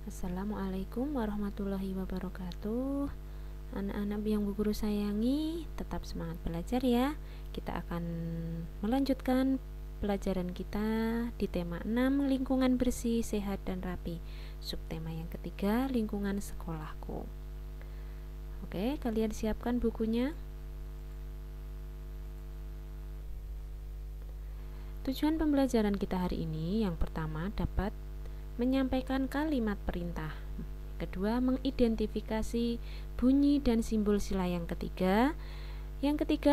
Assalamualaikum warahmatullahi wabarakatuh. Anak-anak yang Bu Guru sayangi, tetap semangat belajar ya. Kita akan melanjutkan pelajaran kita di tema 6, lingkungan bersih, sehat dan rapi. Subtema yang ketiga, lingkungan sekolahku. Oke, kalian siapkan bukunya. Tujuan pembelajaran kita hari ini yang pertama dapat menyampaikan kalimat perintah. Kedua, mengidentifikasi bunyi dan simbol sila. Yang ketiga,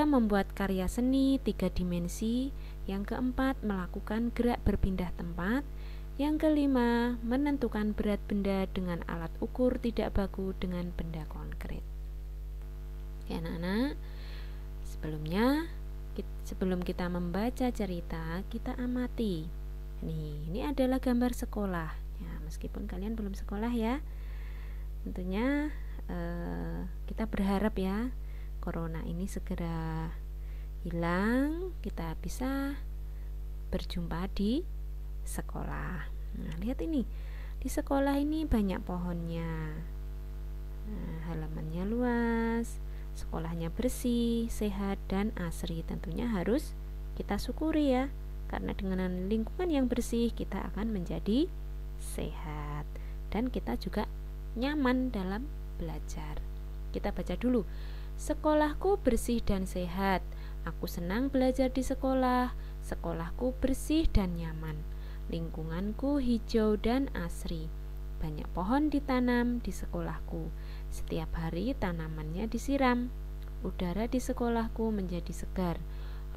membuat karya seni 3 dimensi. Yang keempat, melakukan gerak berpindah tempat. Yang kelima, menentukan berat benda dengan alat ukur tidak baku dengan benda konkret. Ya anak-anak, sebelum kita membaca cerita, kita amati. Ini adalah gambar sekolah. Ya, meskipun kalian belum sekolah ya, tentunya kita berharap ya corona ini segera hilang, kita bisa berjumpa di sekolah. Nah, lihat ini, di sekolah ini banyak pohonnya. Halamannya luas, sekolahnya bersih, sehat dan asri. Tentunya harus kita syukuri ya, karena dengan lingkungan yang bersih kita akan menjadi sehat dan kita juga nyaman dalam belajar. Kita baca dulu. Sekolahku bersih dan sehat. Aku senang belajar di sekolah. Sekolahku bersih dan nyaman. Lingkunganku hijau dan asri. Banyak pohon ditanam di sekolahku. Setiap hari tanamannya disiram. Udara di sekolahku menjadi segar.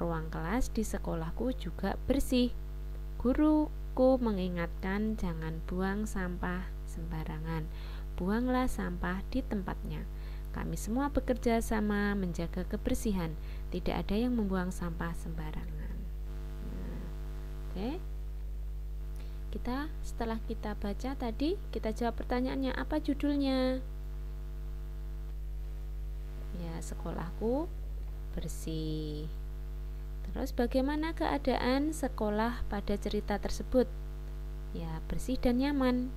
Ruang kelas di sekolahku juga bersih. Guruku mengingatkan jangan buang sampah sembarangan. Buanglah sampah di tempatnya. Kami semua bekerja sama menjaga kebersihan. Tidak ada yang membuang sampah sembarangan. Oke. Setelah kita baca tadi, kita jawab pertanyaannya, apa judulnya? Ya, sekolahku bersih. Terus bagaimana keadaan sekolah pada cerita tersebut? Ya, bersih dan nyaman.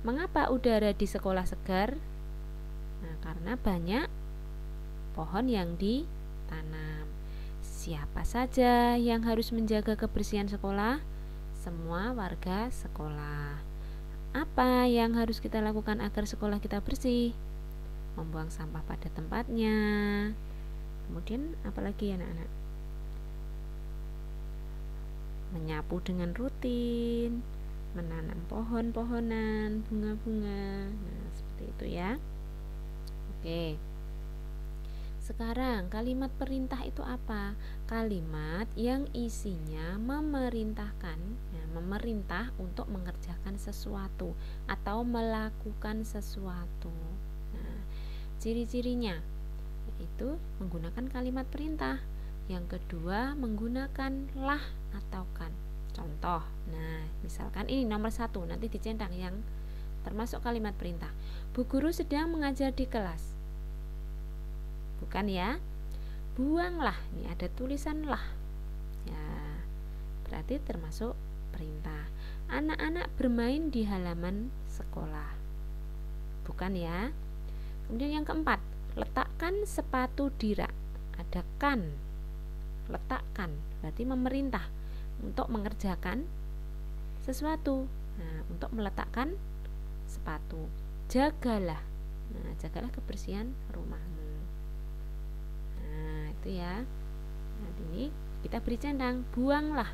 Mengapa udara di sekolah segar? Nah, karena banyak pohon yang ditanam. Siapa saja yang harus menjaga kebersihan sekolah? Semua warga sekolah. Apa yang harus kita lakukan agar sekolah kita bersih? Membuang sampah pada tempatnya. Kemudian apalagi ya anak-anak? Menyapu dengan rutin, menanam pohon-pohonan, bunga-bunga. Nah, seperti itu ya. Oke. Sekarang kalimat perintah itu apa? Kalimat yang isinya memerintahkan, ya, memerintah untuk mengerjakan sesuatu atau melakukan sesuatu. Nah, ciri-cirinya yaitu menggunakan kalimat perintah. Yang kedua, menggunakan lah atau kan. Contoh, nah misalkan ini nomor 1, nanti dicentang yang termasuk kalimat perintah. Bu guru sedang mengajar di kelas. Bukan ya, buanglah, ini ada tulisan lah ya, berarti termasuk perintah. Anak-anak bermain di halaman sekolah, bukan ya. Kemudian yang keempat, letakkan sepatu di rak. Ada kan, letakkan berarti memerintah untuk mengerjakan sesuatu. Nah, untuk meletakkan sepatu. Jagalah, nah jagalah kebersihan rumahmu. Nah, itu ya. Nah, ini kita beri centang, buanglah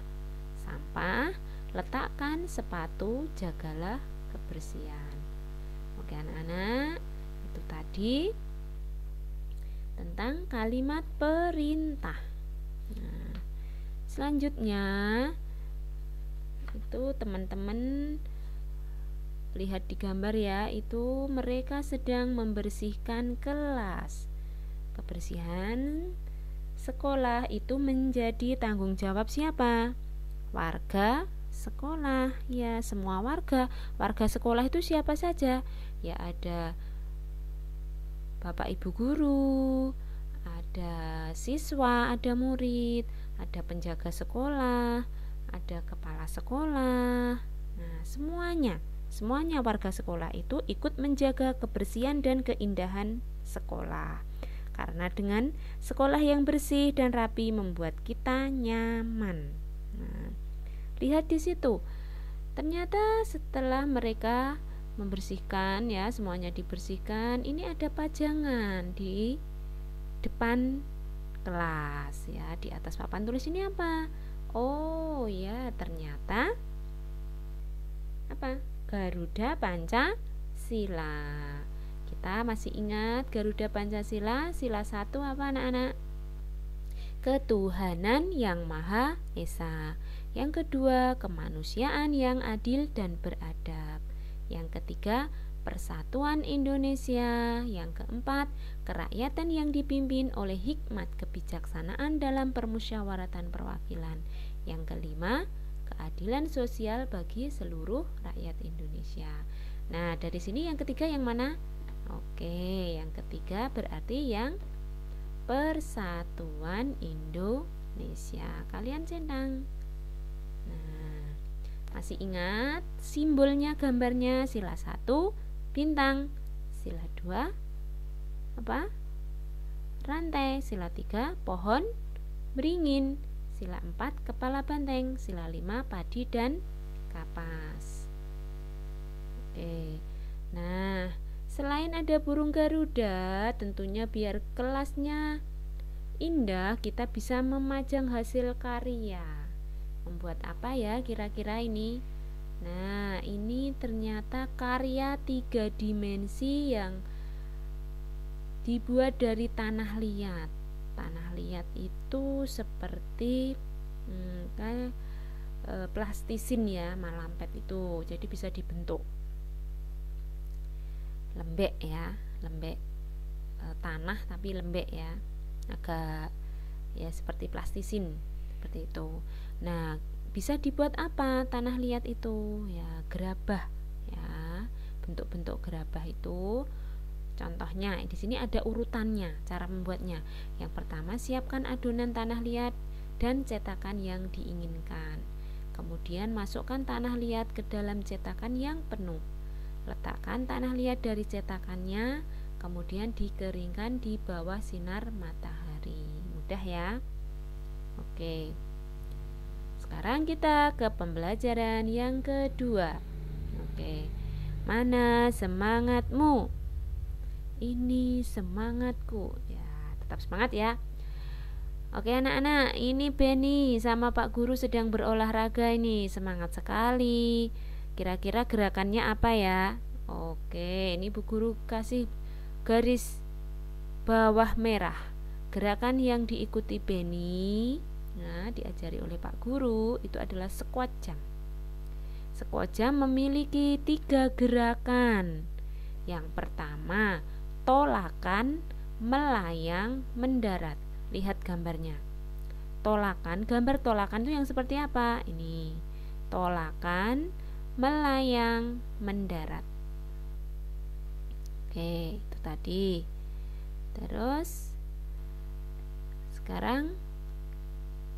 sampah, letakkan sepatu, jagalah kebersihan. Oke anak-anak, itu tadi tentang kalimat perintah. Nah, selanjutnya itu teman-teman lihat di gambar ya, itu mereka sedang membersihkan kelas. Kebersihan sekolah itu menjadi tanggung jawab siapa? Warga sekolah. Ya, semua warga. Warga sekolah itu siapa saja? Ya, ada Bapak Ibu guru, ada siswa, ada murid, ada penjaga sekolah, ada kepala sekolah. Nah, semuanya semuanya warga sekolah itu ikut menjaga kebersihan dan keindahan sekolah. Karena dengan sekolah yang bersih dan rapi membuat kita nyaman. Nah, lihat di situ. Ternyata setelah mereka membersihkan ya, semuanya dibersihkan, ini ada pajangan di depan kelas ya. Di atas papan tulis ini apa? Oh ya, ternyata apa? Garuda Pancasila. Kita masih ingat Garuda Pancasila, sila 1 apa anak-anak? Ketuhanan yang Maha Esa. Yang kedua, kemanusiaan yang adil dan beradab. Yang ketiga, persatuan Indonesia. Yang keempat, kerakyatan yang dipimpin oleh hikmat kebijaksanaan dalam permusyawaratan perwakilan. Yang kelima, keadilan sosial bagi seluruh rakyat Indonesia. Nah, dari sini yang ketiga yang mana? Oke, yang ketiga berarti yang Persatuan Indonesia. Kalian centang. Nah, masih ingat simbolnya, gambarnya? Sila 1 bintang, sila 2 apa? Rantai, sila 3 pohon beringin, sila 4 kepala banteng, sila 5 padi dan kapas. Oke. Nah, selain ada burung Garuda, tentunya biar kelasnya indah, kita bisa memajang hasil karya. Membuat apa ya kira-kira ini? Nah, ini ternyata karya 3 dimensi yang dibuat dari tanah liat. Tanah liat itu seperti kayak plastisin ya, malampet itu. Jadi bisa dibentuk lembek ya, lembek tanah tapi lembek ya, agak ya seperti plastisin seperti itu. Nah, bisa dibuat apa tanah liat itu? Ya, gerabah ya, bentuk-bentuk gerabah itu. Contohnya di sini ada urutannya, cara membuatnya. Yang pertama, siapkan adonan tanah liat dan cetakan yang diinginkan. Kemudian masukkan tanah liat ke dalam cetakan yang penuh. Letakkan tanah liat dari cetakannya, kemudian dikeringkan di bawah sinar matahari. Mudah ya? Oke. Sekarang kita ke pembelajaran yang kedua. Oke. Mana semangatmu? Ini semangatku. Ya, tetap semangat ya. Oke anak-anak, ini Benny sama Pak Guru sedang berolahraga ini. Semangat sekali. Kira-kira gerakannya apa ya? Oke, ini Bu Guru kasih garis bawah merah. Gerakan yang diikuti Benny, nah diajari oleh Pak Guru, itu adalah squat jump. Squat jump memiliki 3 gerakan. Yang pertama, tolakan, melayang, mendarat. Lihat gambarnya. Tolakan, gambar tolakan itu yang seperti apa? Ini. Tolakan, melayang, mendarat. Oke, itu tadi. Terus sekarang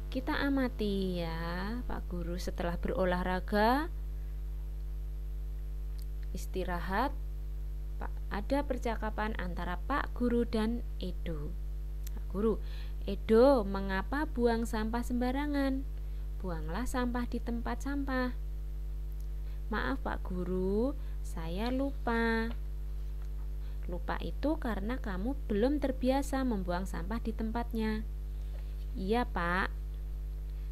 kita amati ya, Pak Guru setelah berolahraga istirahat, ada percakapan antara Pak Guru dan Edo. Pak Guru, Edo, mengapa buang sampah sembarangan? Buanglah sampah di tempat sampah. Maaf Pak Guru, saya lupa. Lupa itu karena kamu belum terbiasa membuang sampah di tempatnya. Iya Pak.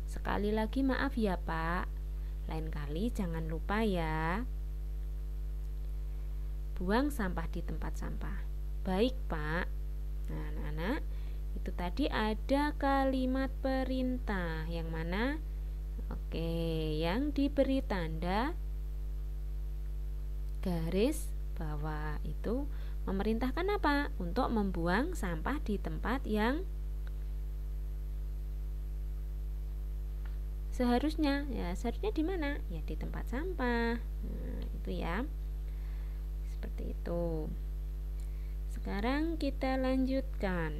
Sekali lagi maaf ya Pak. Lain kali jangan lupa ya. Buang sampah di tempat sampah. Baik Pak. Nah anak-anak, itu tadi ada kalimat perintah. Yang mana? Oke, yang diberi tanda garis bawah itu memerintahkan apa? Untuk membuang sampah di tempat yang seharusnya. Ya, seharusnya di mana? Ya di tempat sampah. Nah, itu ya. Seperti itu. Sekarang kita lanjutkan.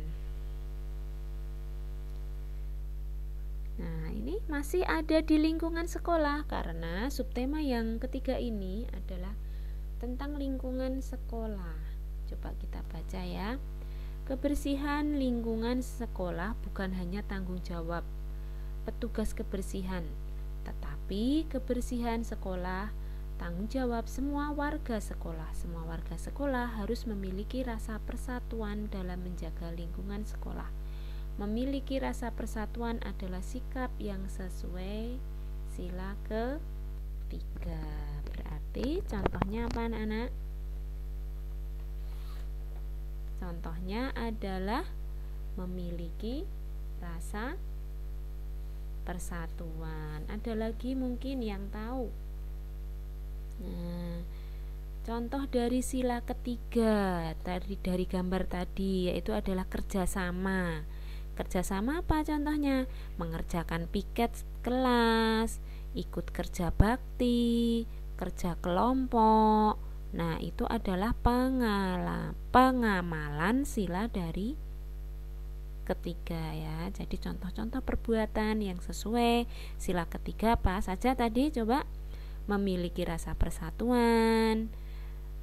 Nah, ini masih ada di lingkungan sekolah karena subtema yang ketiga ini adalah tentang lingkungan sekolah. Coba kita baca ya. Kebersihan lingkungan sekolah bukan hanya tanggung jawab petugas kebersihan, tetapi kebersihan sekolah tanggung jawab semua warga sekolah. Semua warga sekolah harus memiliki rasa persatuan dalam menjaga lingkungan sekolah. Memiliki rasa persatuan adalah sikap yang sesuai sila ketiga. Berarti contohnya apa anak-anak? Contohnya adalah memiliki rasa persatuan. Ada lagi mungkin yang tahu? Nah, contoh dari sila ketiga dari gambar tadi yaitu adalah kerjasama. Kerjasama apa contohnya? Mengerjakan piket kelas, ikut kerja bakti, kerja kelompok. Nah, itu adalah pengamalan sila dari ketiga ya. Jadi contoh-contoh perbuatan yang sesuai sila ketiga apa saja tadi? Coba. Memiliki rasa persatuan,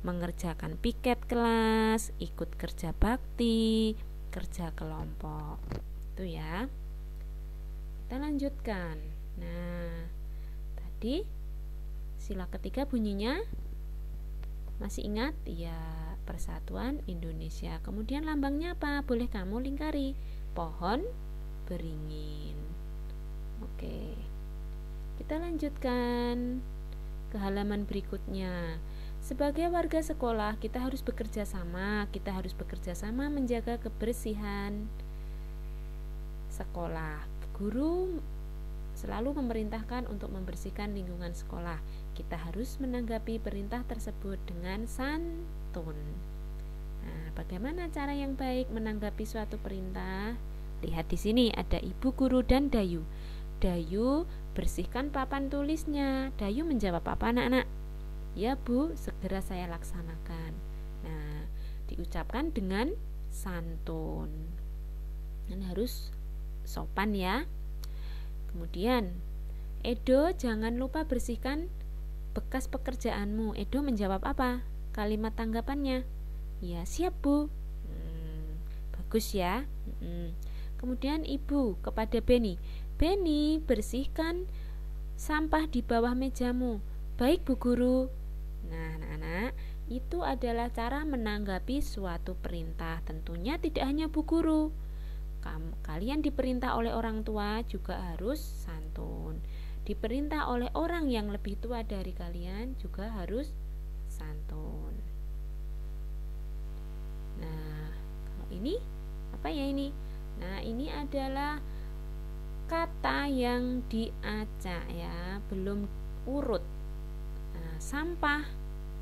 mengerjakan piket kelas, ikut kerja bakti, kerja kelompok. Itu ya. Kita lanjutkan. Nah, tadi sila ketiga bunyinya masih ingat? Ya, Persatuan Indonesia. Kemudian lambangnya apa? Boleh kamu lingkari. Pohon beringin. Oke. Kita lanjutkan ke halaman berikutnya. Sebagai warga sekolah, kita harus bekerja sama. Kita harus bekerja sama menjaga kebersihan sekolah. Guru selalu memerintahkan untuk membersihkan lingkungan sekolah. Kita harus menanggapi perintah tersebut dengan santun. Nah, bagaimana cara yang baik menanggapi suatu perintah? Lihat di sini ada ibu guru dan Dayu. Dayu, bersihkan papan tulisnya. Dayu menjawab apa anak-anak? Ya Bu, segera saya laksanakan. Nah, diucapkan dengan santun. Dan harus sopan ya. Kemudian, Edo, jangan lupa bersihkan bekas pekerjaanmu. Edo menjawab apa? Kalimat tanggapannya, ya siap Bu. Bagus ya. Kemudian ibu kepada Beni, Beni, bersihkan sampah di bawah mejamu. Baik Bu Guru. Nah anak-anak, itu adalah cara menanggapi suatu perintah. Tentunya tidak hanya Bu Guru, kalian diperintah oleh orang tua juga harus santun. Diperintah oleh orang yang lebih tua dari kalian juga harus santun. Nah, kalau ini apa ya ini? Nah, ini adalah kata yang diacak ya, belum urut. Nah, sampah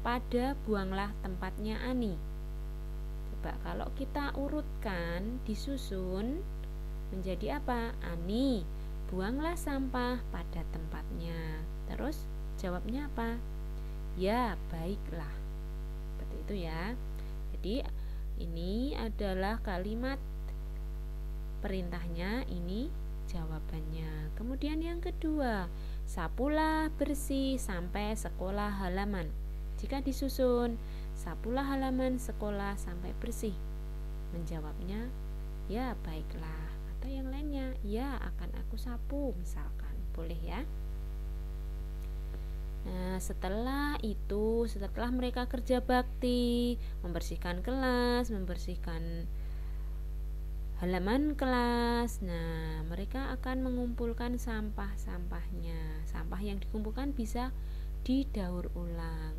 pada buanglah tempatnya Ani. Coba kalau kita urutkan, disusun menjadi apa? Ani, buanglah sampah pada tempatnya. Terus jawabnya apa? Ya, baiklah. Seperti itu ya. Jadi ini adalah kalimat perintahnya, ini jawabannya. Kemudian yang kedua, sapulah bersih sampai sekolah halaman. Jika disusun, sapulah halaman sekolah sampai bersih. Menjawabnya, ya baiklah. Atau yang lainnya, ya akan aku sapu misalkan. Boleh ya. Nah, setelah itu, setelah mereka kerja bakti, membersihkan kelas, membersihkan halaman kelas. Nah, mereka akan mengumpulkan sampah-sampahnya. Sampah yang dikumpulkan bisa didaur ulang.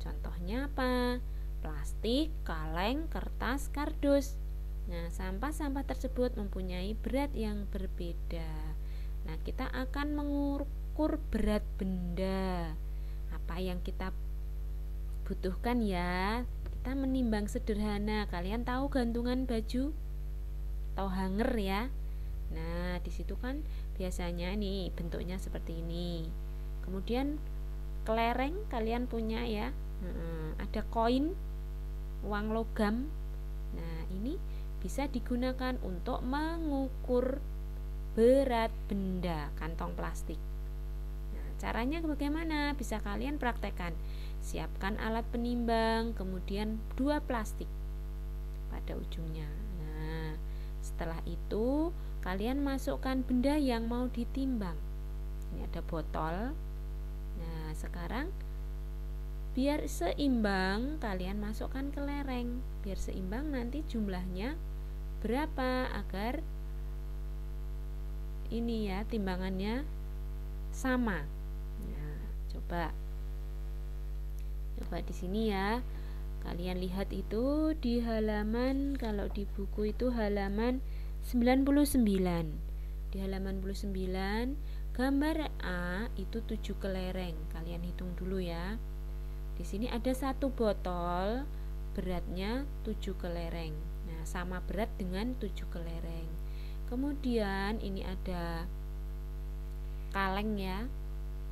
Contohnya apa? Plastik, kaleng, kertas, kardus. Nah, sampah-sampah tersebut mempunyai berat yang berbeda. Nah, kita akan mengukur berat benda. Apa yang kita butuhkan ya? Kita menimbang sederhana. Kalian tahu gantungan baju? Atau hanger ya. Nah, di situ kan biasanya nih bentuknya seperti ini. Kemudian kelereng kalian punya ya. Ada koin, uang logam. Nah, ini bisa digunakan untuk mengukur berat benda, kantong plastik. Nah, caranya bagaimana? Bisa kalian praktekkan. Siapkan alat penimbang, kemudian 2 plastik pada ujungnya. Nah, setelah itu kalian masukkan benda yang mau ditimbang. Ini ada botol. Nah, sekarang biar seimbang kalian masukkan ke lereng. Biar seimbang nanti jumlahnya berapa agar ini ya timbangannya sama. Nah, coba di sini ya. Kalian lihat itu di halaman, kalau di buku itu halaman 99. Di halaman 99, gambar A itu 7 kelereng. Kalian hitung dulu ya. Di sini ada 1 botol, beratnya 7 kelereng. Nah, sama berat dengan 7 kelereng. Kemudian ini ada kaleng ya.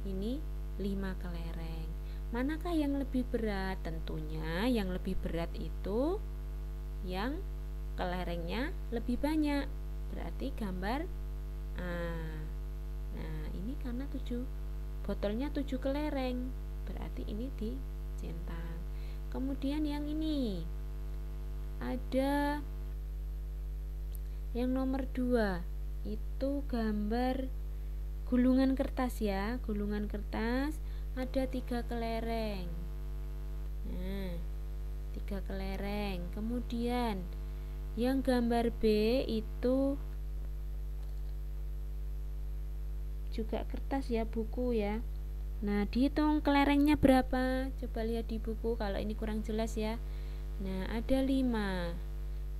Ini 5 kelereng. Manakah yang lebih berat? Tentunya yang lebih berat itu yang kelerengnya lebih banyak. Berarti gambar A. Nah, ini karena 7 botolnya 7 kelereng. Berarti ini dicentang. Kemudian yang ini ada yang nomor 2 itu gambar gulungan kertas ya. Gulungan kertas ada 3 kelereng. Nah, 3 kelereng. Kemudian yang gambar B itu juga kertas ya, buku ya. Nah, dihitung kelerengnya berapa? Coba lihat di buku kalau ini kurang jelas ya. Nah, ada 5.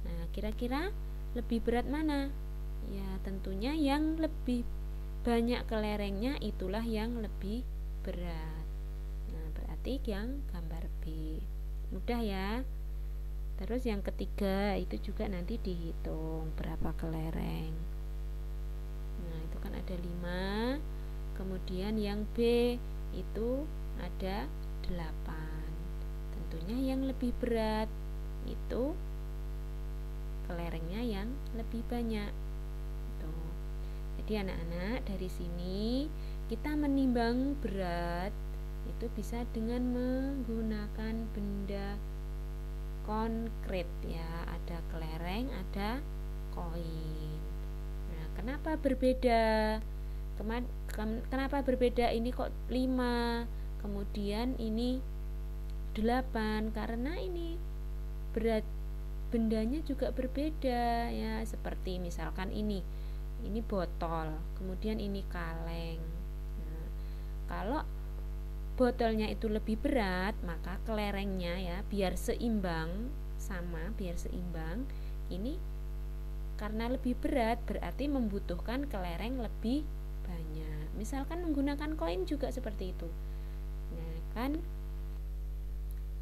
Nah, kira-kira lebih berat mana? Ya, tentunya yang lebih banyak kelerengnya itulah yang lebih berat. Nah, berarti yang gambar B. Mudah ya. Terus yang ketiga itu juga nanti dihitung berapa kelereng. Nah, itu kan ada 5. Kemudian yang B itu ada 8. Tentunya yang lebih berat itu kelerengnya yang lebih banyak. Tuh. Jadi anak-anak, dari sini kita menimbang berat itu bisa dengan menggunakan benda konkret ya. Ada kelereng, ada koin. Nah, kenapa berbeda? Kenapa berbeda? Ini kok 5, kemudian ini 8? Karena ini berat bendanya juga berbeda ya, seperti misalkan ini botol, kemudian ini kaleng. Nah, kalau botolnya itu lebih berat, maka kelerengnya ya biar seimbang, ini karena lebih berat berarti membutuhkan kelereng lebih banyak. Misalkan menggunakan koin juga seperti itu. Nah, kan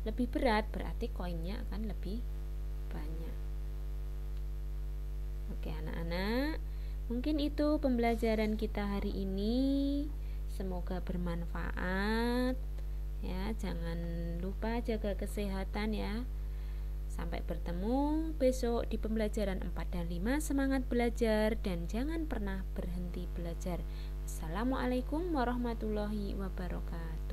lebih berat berarti koinnya akan lebih banyak. Oke anak-anak, mungkin itu pembelajaran kita hari ini. Semoga bermanfaat ya. Jangan lupa jaga kesehatan ya. Sampai bertemu besok di pembelajaran 4 dan 5. Semangat belajar dan jangan pernah berhenti belajar. Assalamualaikum warahmatullahi wabarakatuh.